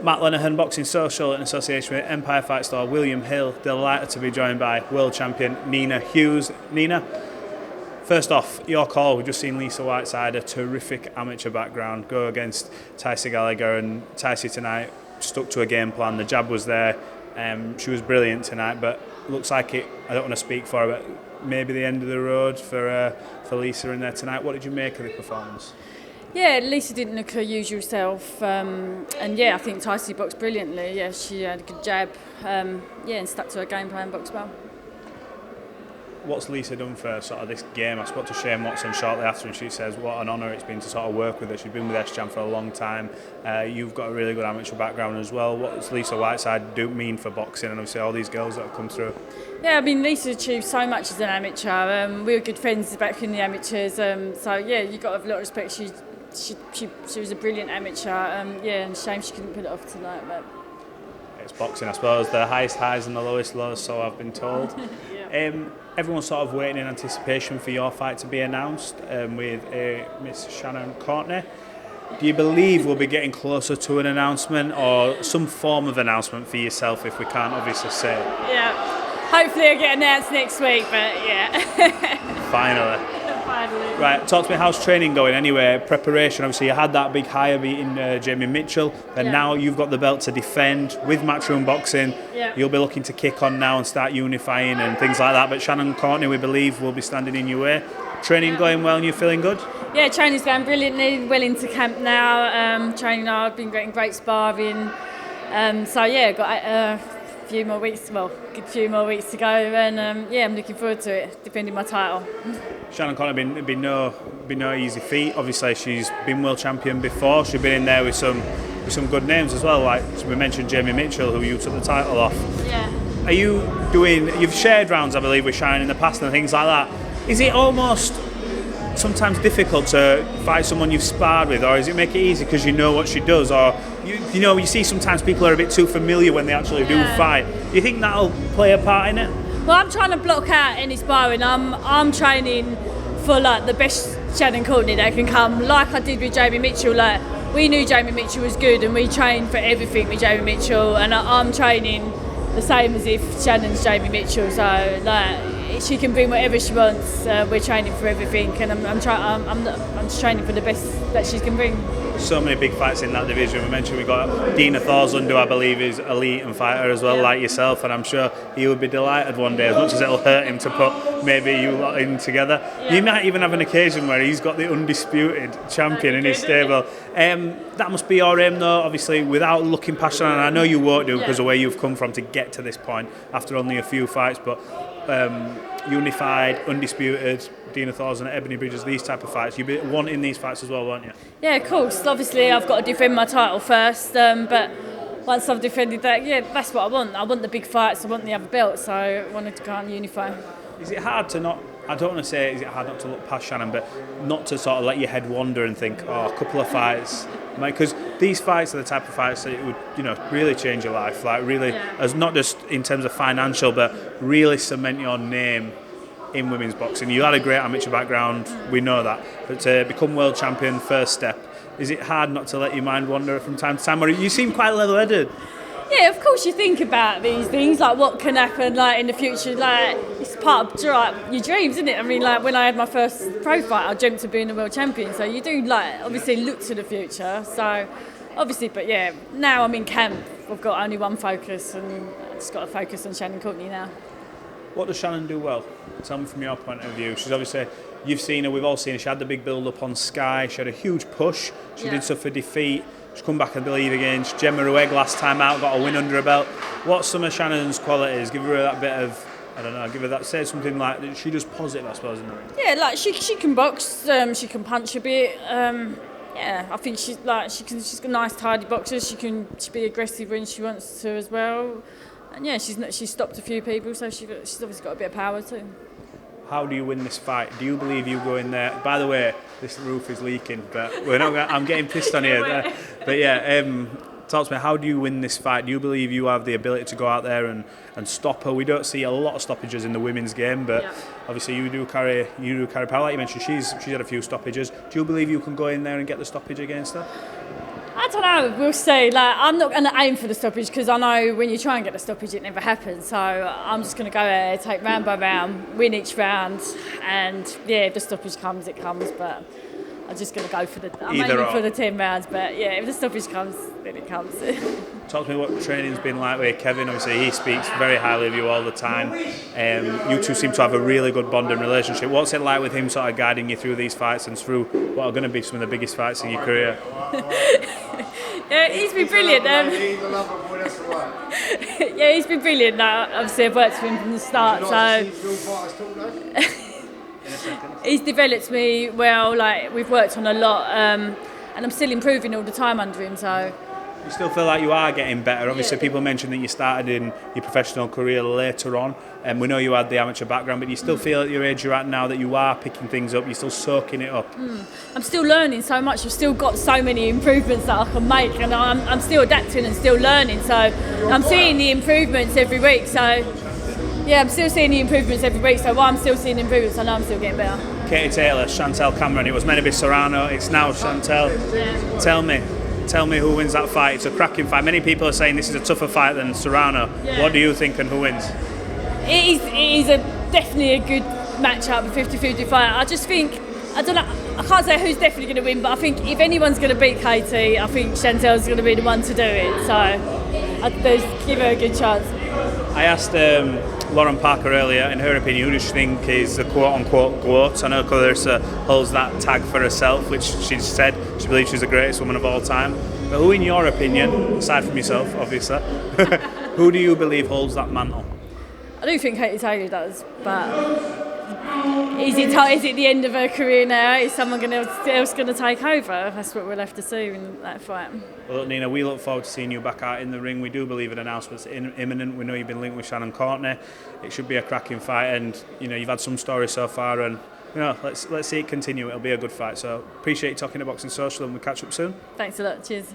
Matt Lenihan, Boxing Social in association with Empire Fight Store, William Hill. Delighted to be joined by World Champion Nina Hughes. Nina, first off, your call. We've just seen Lisa Whiteside, a terrific amateur background, go against Tysie Gallagher, and Tysie tonight stuck to a game plan. The jab was there. She was brilliant tonight, but looks like it, I don't want to speak for her, but maybe the end of the road for Lisa in there tonight. What did you make of the performance? Yeah, Lisa didn't look her usual self, and yeah, I think Tysie boxed brilliantly. Yeah, she had a good jab, and stuck to her game plan, boxed well. What's Lisa done for sort of this game? I spoke to Shane Watson shortly after, and she says what an honour it's been to sort of work with her. She's been with S-Jam for a long time. You've got a really good amateur background as well. What does Lisa Whiteside mean for boxing, and obviously all these girls that have come through? Yeah, I mean, Lisa achieved so much as an amateur. We were good friends back in the amateurs, so yeah, you've got to have a lot of respect. She was a brilliant amateur. And shame she couldn't put it off tonight. But it's boxing, I suppose. The highest highs and the lowest lows, so I've been told. Yeah. Everyone's sort of waiting in anticipation for your fight to be announced with Miss Shannon Courtenay. Do you believe we'll be getting closer to an announcement or some form of announcement for yourself, if we can't obviously say? Yeah, hopefully it'll get announced next week, but yeah. Finally. Right, talk to me, how's training going anyway? Preparation, obviously you had that big hire beating Jamie Mitchell, and now you've got the belt to defend with Matchroom Boxing. Yeah. You'll be looking to kick on now and start unifying and things like that, but Shannon Courtenay, we believe, will be standing in your way. Training going well and you're feeling good? Yeah, training's going brilliantly, well into camp now, training hard, been getting great sparring. Got a few more weeks, good few more weeks to go, and I'm looking forward to it, defending my title. Shannon Courtenay been no easy feat. Obviously, she's been world champion before. She's been in there with some good names as well. Like we mentioned, Jamie Mitchell, who you took the title off. Yeah. Are you doing? You've shared rounds, I believe, with Shannon in the past and things like that. Is it almost sometimes difficult to fight someone you've sparred with, or does it make it easy because you know what she does, or you see sometimes people are a bit too familiar when they actually do fight? Do you think that'll play a part in it? Well, I'm trying to block out any sparring. I'm training for like the best Shannon Courtenay that can come, like I did with Jamie Mitchell. Like we knew Jamie Mitchell was good, and we trained for everything with Jamie Mitchell, and I'm training the same as if Shannon's Jamie Mitchell. So like she can bring whatever she wants. We're training for everything, and I'm just training for the best that she can bring. So many big fights in that division. We mentioned we got Dina Thorsland, who I believe is elite and fighter as well, like yourself, and I'm sure he would be delighted one day, as much as it'll hurt him to put maybe you lot in together. Yeah. You might even have an occasion where he's got the undisputed champion in his stable. That must be your aim though, obviously, without looking past Shannon. I know you won't do because of where you've come from to get to this point after only a few fights, but unified, undisputed, Dina Thorsland, Ebony Bridges, these type of fights, you'd be wanting these fights as well, won't you? Yeah, of course. Obviously, I've got to defend my title first, but once I've defended that, that's what I want. I want the big fights, I want the other belt, so I wanted to go and unify. Is it hard to not, I don't want to say is it hard not to look past Shannon, but not to sort of let your head wander and think, a couple of fights, because these fights are the type of fights that would, really change your life, like really, as not just in terms of financial, but really cement your name in women's boxing. You had a great amateur background, we know that, but to become world champion, first step, is it hard not to let your mind wander from time to time, or you seem quite level-headed? Yeah, of course you think about these things, like what can happen like in the future, like it's part of your dreams, isn't it? I mean, like when I had my first pro fight, I dreamt of being a world champion, so you do like obviously look to the future, so obviously, but yeah, now I'm in camp, I've got only one focus, and I just got to focus on Shannon Courtenay now. What does Shannon do well? Tell me from your point of view. She's obviously, you've seen her, we've all seen her, she had the big build-up on Sky, she had a huge push, she did suffer defeat, she's come back, I believe, against Gemma Rueg last time out, got a win under her belt. What's some of Shannon's qualities? Give her that bit of, I don't know, give her that, say something like, she does positive, I suppose, in the ring. Yeah, like she can box, she can punch a bit, I think she's a nice, tidy boxer, she be aggressive when she wants to as well. And yeah, she's stopped a few people, so she's obviously got a bit of power too. How do you win this fight? Do you believe you go in there? By the way, this roof is leaking, but we're not. I'm getting pissed on here. But yeah, talk to me. How do you win this fight? Do you believe you have the ability to go out there and stop her? We don't see a lot of stoppages in the women's game, but obviously you do carry power. Like you mentioned, she's had a few stoppages. Do you believe you can go in there and get the stoppage against her? I don't know. We'll see. Like, I'm not going to aim for the stoppage because I know when you try and get the stoppage, it never happens. So I'm just going to go there, take round by round, win each round, and yeah, if the stoppage comes, it comes. But I'm just going to go for I'm aiming for the 10 rounds. But yeah, if the stoppage comes, then it comes. Talk to me what training's been like with Kevin. Obviously, he speaks very highly of you all the time. You two seem to have a really good bonding relationship. What's it like with him sort of guiding you through these fights and through what are going to be some of the biggest fights in your career? Yeah, he's been brilliant. Yeah, he's been brilliant. Obviously, I've worked with him from the start, so he's developed me well. Like, we've worked on a lot, and I'm still improving all the time under him. So. You still feel like you are getting better? Obviously, people mentioned that you started in your professional career later on, and we know you had the amateur background, but you still feel at your age you're at now that you are picking things up, you're still soaking it up? I'm still learning so much. I've still got so many improvements that I can make, and I'm still adapting and still learning. So I'm seeing the improvements every week. So yeah, I'm still seeing the improvements every week. So while I'm still seeing improvements, I know I'm still getting better. Katie Taylor, Chantelle Cameron. It was meant to be Serrano. It's now Chantelle. Yeah. Tell me who wins that fight. It's a cracking fight. Many people are saying this is a tougher fight than Serrano. Yeah. What do you think and who wins? It is definitely a good matchup, a 50-50 fight. I just think, I don't know, I can't say who's definitely going to win, but I think if anyone's going to beat Katie, I think Chantelle's going to be the one to do it. So I'd give her a good chance. I asked Lauren Parker earlier, in her opinion, who does she think is the quote-unquote GWOAT? I know Clarissa holds that tag for herself, which she said she believes she's the greatest woman of all time. But who, in your opinion, aside from yourself, obviously, who do you believe holds that mantle? I do think Katie Taylor does, but is it the end of her career now? Is someone else going to take over? That's what we'll have to see in that fight. Well, look, Nina, we look forward to seeing you back out in the ring. We do believe an announcement's imminent. We know you've been linked with Shannon Courtenay. It should be a cracking fight, and you've had some stories so far, and let's see it continue. It'll be a good fight. So appreciate you talking to Boxing Social, and we'll catch up soon. Thanks a lot. Cheers.